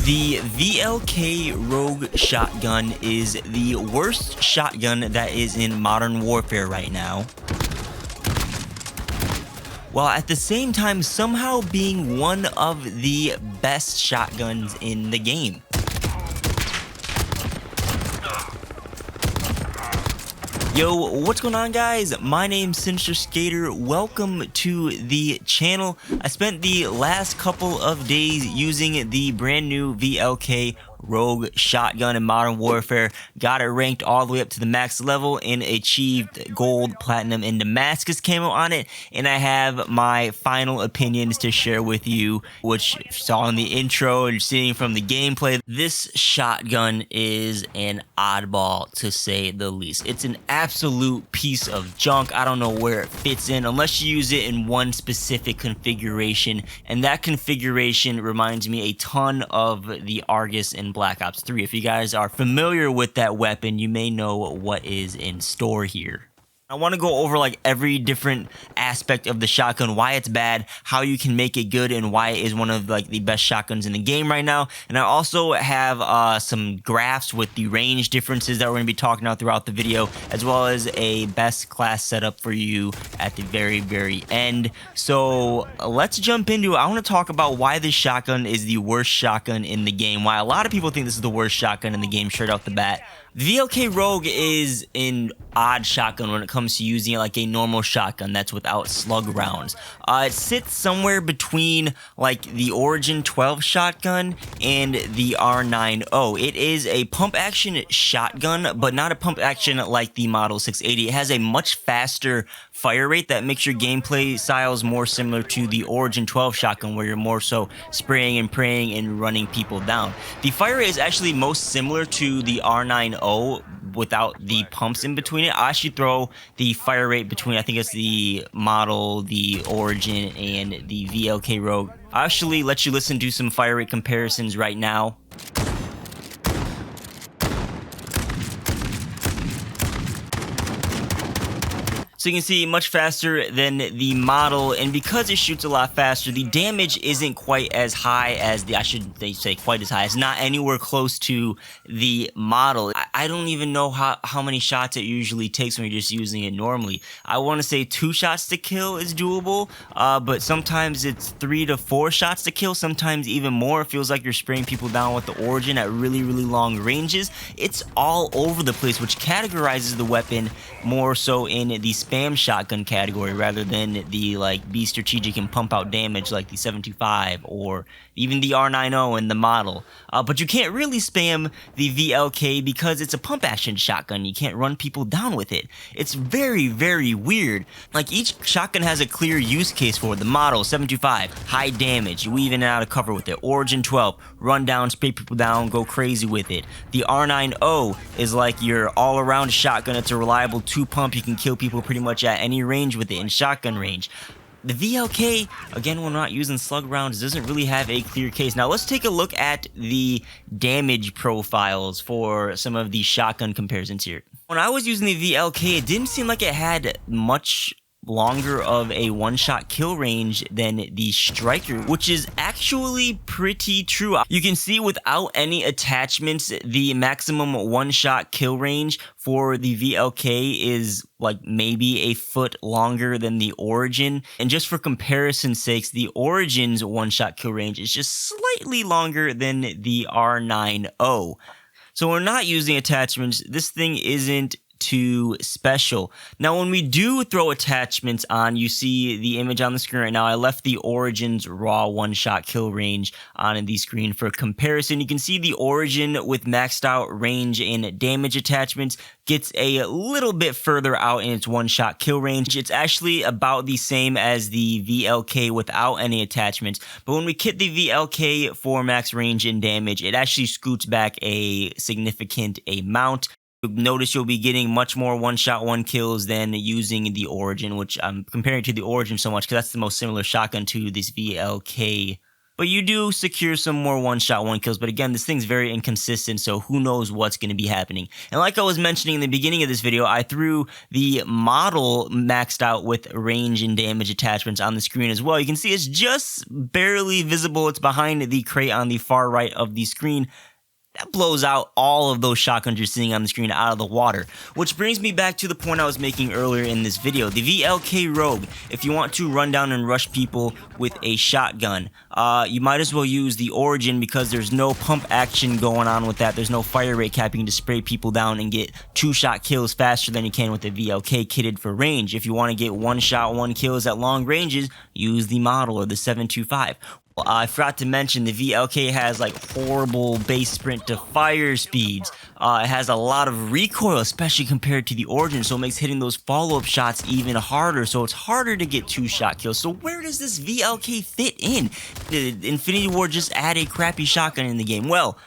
The VLK Rogue Shotgun is the worst shotgun that is in Modern Warfare right now, while at the same time somehow being one of the best shotguns in the game. Yo, what's going on, guys? My name's Sinister Skater. Welcome to the channel. I spent the last couple of days using the brand new VLK Rogue Shotgun in Modern Warfare, got it ranked all the way up to the max level and achieved gold, platinum, and Damascus camo on it. And I have my final opinions to share with you, which you saw in the intro and seeing from the gameplay. This shotgun is an oddball, to say the least. It's an absolute piece of junk. I don't know where it fits in unless you use it in one specific configuration, and that configuration reminds me a ton of the Argus in Black Ops 3. If you guys are familiar with that weapon, you may know what is in store here. I want to go over like every different aspect of the shotgun, why it's bad, how you can make it good, and why it is one of like the best shotguns in the game right now. And I also have some graphs with the range differences that we're going to be talking about throughout the video, as well as a best class setup for you at the very end. So let's jump into it. I want to talk about why this shotgun is the worst shotgun in the game, why a lot of people think this is the worst shotgun in the game straight off the bat. The VLK Rogue is an odd shotgun when it comes to using it like a normal shotgun that's without slug rounds. It sits somewhere between like the Origin 12 shotgun and the R90. It is a pump action shotgun, but not a pump action like the Model 680. It has a much faster fire rate that makes your gameplay styles more similar to the Origin 12 shotgun, where you're more so spraying and praying and running people down. The fire rate is actually most similar to the R90 without the pumps in between it. I actually throw the fire rate between, I think it's the Model, the Origin, and the VLK Rogue. I'll actually let you listen to some fire rate comparisons right now. So you can see much faster than the Model, and because it shoots a lot faster, the damage isn't quite as high as the, I shouldn't say quite as high, it's not anywhere close to the Model. I don't even know how many shots it usually takes when you're just using it normally. I want to say 2 shots to kill is doable, but sometimes it's 3 to 4 shots to kill, sometimes even more. It feels like you're spraying people down with the Origin at really long ranges. It's all over the place, which categorizes the weapon more so in the spam shotgun category rather than the like be strategic and pump out damage like the 725 or even the R90 and the Model. But you can't really spam the VLK because it's a pump action shotgun. You can't run people down with it. It's very weird. Like each shotgun has a clear use case for it. The Model 725, high damage, you weave in and out of cover with it. Origin 12, run down, spray people down, go crazy with it. The R90 is like your all around shotgun. It's a reliable 2-pump. You can kill people pretty much at any range with it in shotgun range. The VLK, again, when not using slug rounds, doesn't really have a clear case. Now let's take a look at the damage profiles for some of the shotgun comparisons here. When I was using the VLK, it didn't seem like it had much longer of a one-shot kill range than the Striker, which is actually pretty true. You can see without any attachments, the maximum one-shot kill range for the VLK is like maybe a foot longer than the Origin. And just for comparison's sakes, the Origin's one-shot kill range is just slightly longer than the R90. So we're not using attachments. This thing isn't too special. Now when we do throw attachments on, you see the image on the screen right now. I left the Origin's raw one-shot kill range on the screen for comparison. You can see the Origin with maxed out range and damage attachments gets a little bit further out in its one-shot kill range. It's actually about the same as the VLK without any attachments, but when we kit the VLK for max range and damage, it actually scoots back a significant amount. Notice you'll be getting much more one-shot, one-kills than using the Origin, which I'm comparing to the Origin so much because that's the most similar shotgun to this VLK but you do secure some more one-shot one kills. But again, this thing's very inconsistent, so who knows what's going to be happening. And like I was mentioning in the beginning of this video, I threw the model maxed out with range and damage attachments on the screen as well. You can see it's just barely visible. It's behind the crate on the far right of the screen. That blows out all of those shotguns you're seeing on the screen out of the water. Which brings me back to the point I was making earlier in this video. The VLK Rogue, if you want to run down and rush people with a shotgun, you might as well use the Origin because there's no pump action going on with that. There's no fire rate cap. You can just spray people down and get 2-shot kills faster than you can with the VLK kitted for range. If you want to get 1-shot 1 kills at long ranges, use the model or the 725. I forgot to mention the VLK has like horrible base sprint to fire speeds. It has a lot of recoil, especially compared to the Origin, so it makes hitting those follow-up shots even harder. So it's harder to get 2-shot kills. So where does this VLK fit in? Did Infinity Ward just add a crappy shotgun in the game? Well,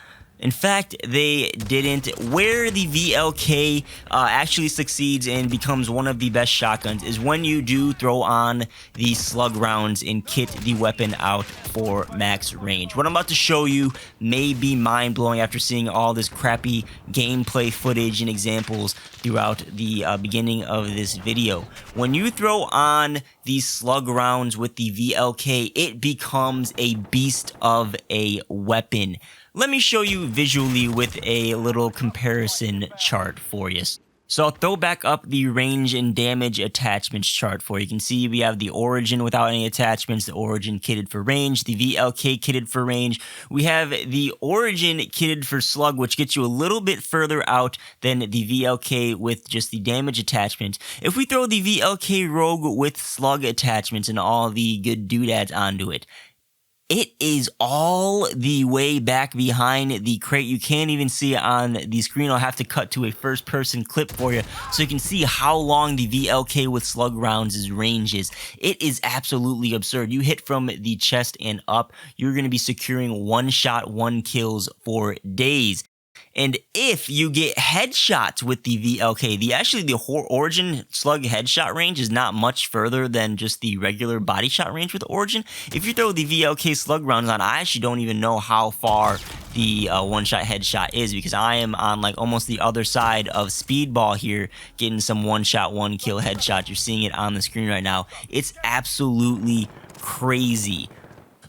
in fact, they didn't. Where the VLK actually succeeds and becomes one of the best shotguns is when you do throw on the slug rounds and kit the weapon out for max range. What I'm about to show you may be mind-blowing after seeing all this crappy gameplay footage and examples throughout the beginning of this video. When you throw on these slug rounds with the VLK, it becomes a beast of a weapon. Let me show you visually with a little comparison chart for you. So I'll throw back up the range and damage attachments chart for you. You can see we have the Origin without any attachments, the Origin kitted for range, the VLK kitted for range. We have the Origin kitted for slug, which gets you a little bit further out than the VLK with just the damage attachments. If we throw the VLK Rogue with slug attachments and all the good doodads onto it, it is all the way back behind the crate. You can't even see it on the screen. I'll have to cut to a first-person clip for you so you can see how long the VLK with slug rounds' range is. It is absolutely absurd. You hit from the chest and up, you're going to be securing 1-shot 1 kills for days. And if you get headshots with the VLK, the Origin slug headshot range is not much further than just the regular body shot range with the Origin. If you throw the VLK slug rounds on, I actually don't even know how far the 1-shot headshot is because I am on like almost the other side of Speedball here, getting some 1-shot 1 kill headshots. You're seeing it on the screen right now. It's absolutely crazy.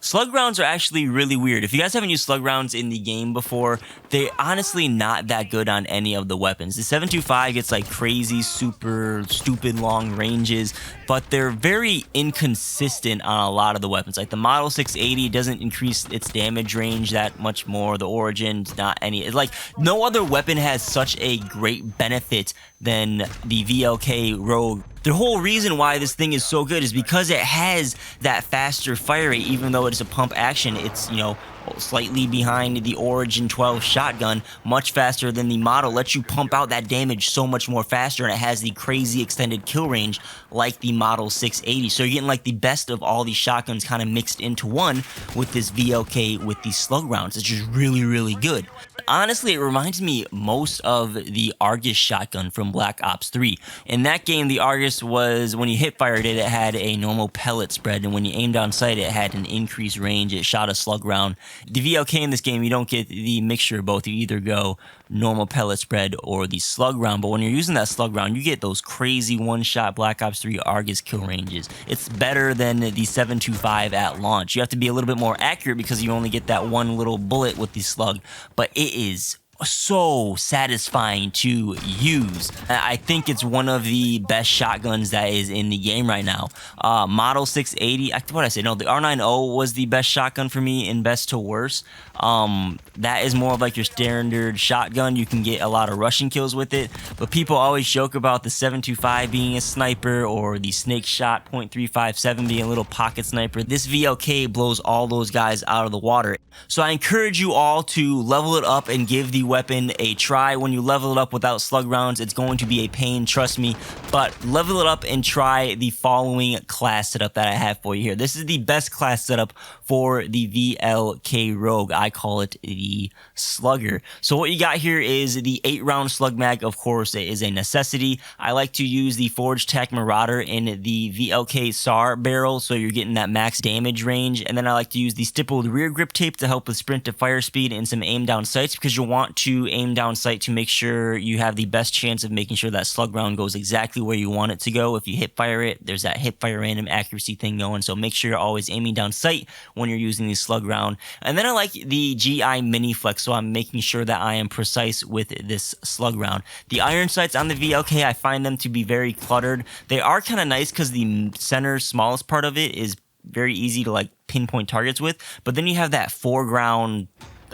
Slug rounds are actually really weird. If you guys haven't used slug rounds in the game before, they're honestly not that good on any of the weapons. The 725 gets like crazy, super stupid long ranges, but they're very inconsistent on a lot of the weapons. Like the Model 680 doesn't increase its damage range that much more. The Origin's not any. It's like no other weapon has such a great benefit than the VLK Rogue. The whole reason why this thing is so good is because it has that faster fire rate. Even though it's a pump action, it's, you know, slightly behind the Origin 12 shotgun, much faster than the model, lets you pump out that damage so much more faster, and it has the crazy extended kill range like the Model 680. So you're getting like the best of all these shotguns kind of mixed into one with this VLK with these slug rounds. It's just really, really good. Honestly, it reminds me most of the Argus shotgun from Black Ops 3. In that game, the Argus was, when you hip fired it, it had a normal pellet spread, and when you aimed on sight, it had an increased range. It shot a slug round. The VLK in this game, you don't get the mixture of both. You either go normal pellet spread or the slug round, but when you're using that slug round, you get those crazy one-shot Black Ops 3 Argus kill ranges. It's better than the 725 at launch. You have to be a little bit more accurate because you only get that one little bullet with the slug, but it is so satisfying to use. I think it's one of the best shotguns that is in the game right now. Model 680, what did I say? No, the R90 was the best shotgun for me in best to worst. That is more of like your standard shotgun. You can get a lot of rushing kills with it, but people always joke about the 725 being a sniper or the snake shot .357 being a little pocket sniper. This VLK blows all those guys out of the water. So I encourage you all to level it up and give the weapon a try. When you level it up without slug rounds, it's going to be a pain, trust me, but level it up and try the following class setup that I have for you here. This is the best class setup for the VLK Rogue. I call it the Slugger. So what you got here is the 8-round slug mag. Of course, it is a necessity. I like to use the Forged Tack Marauder in the VLK SAR barrel, so you're getting that max damage range. And then I like to use the stippled rear grip tape to help with sprint to fire speed and some aim down sights, because you'll want to aim down sight to make sure you have the best chance of making sure that slug round goes exactly where you want it to go. If you hip fire it, there's that hip fire random accuracy thing going, so make sure you're always aiming down sight when you're using the slug round. And then I like the GI mini flex, so I'm making sure that I am precise with this slug round. The iron sights on the VLK, I find them to be very cluttered. They are kind of nice because the center smallest part of it is very easy to like pinpoint targets with, but then you have that foreground,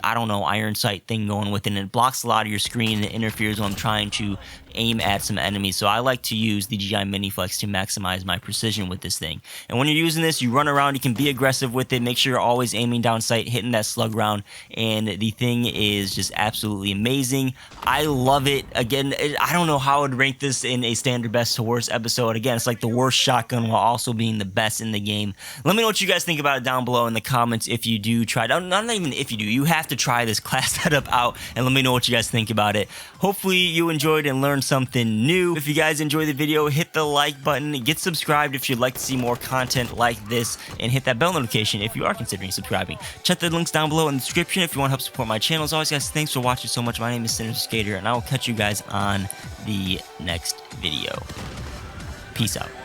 I don't know, iron sight thing going with it, and it blocks a lot of your screen and it interferes when I'm trying to aim at some enemies. So I like to use the GI Mini Flex to maximize my precision with this thing. And when you're using this, you run around, you can be aggressive with it, make sure you're always aiming down sight, hitting that slug round, and the thing is just absolutely amazing. I love it. Again, I don't know how I would rank this in a standard best to worst episode. Again, it's like the worst shotgun while also being the best in the game. Let me know what you guys think about it down below in the comments if you do try it. Not even if you do, you have to try this class setup out, and let me know what you guys think about it. Hopefully you enjoyed and learned something new. If you guys enjoyed the video, hit the like button, get subscribed if you'd like to see more content like this, and hit that bell notification if you are considering subscribing. Check the links down below in the description if you want to help support my channel. As always, guys, thanks for watching so much. My name is Sinister Skater, and I will catch you guys on the next video. Peace out.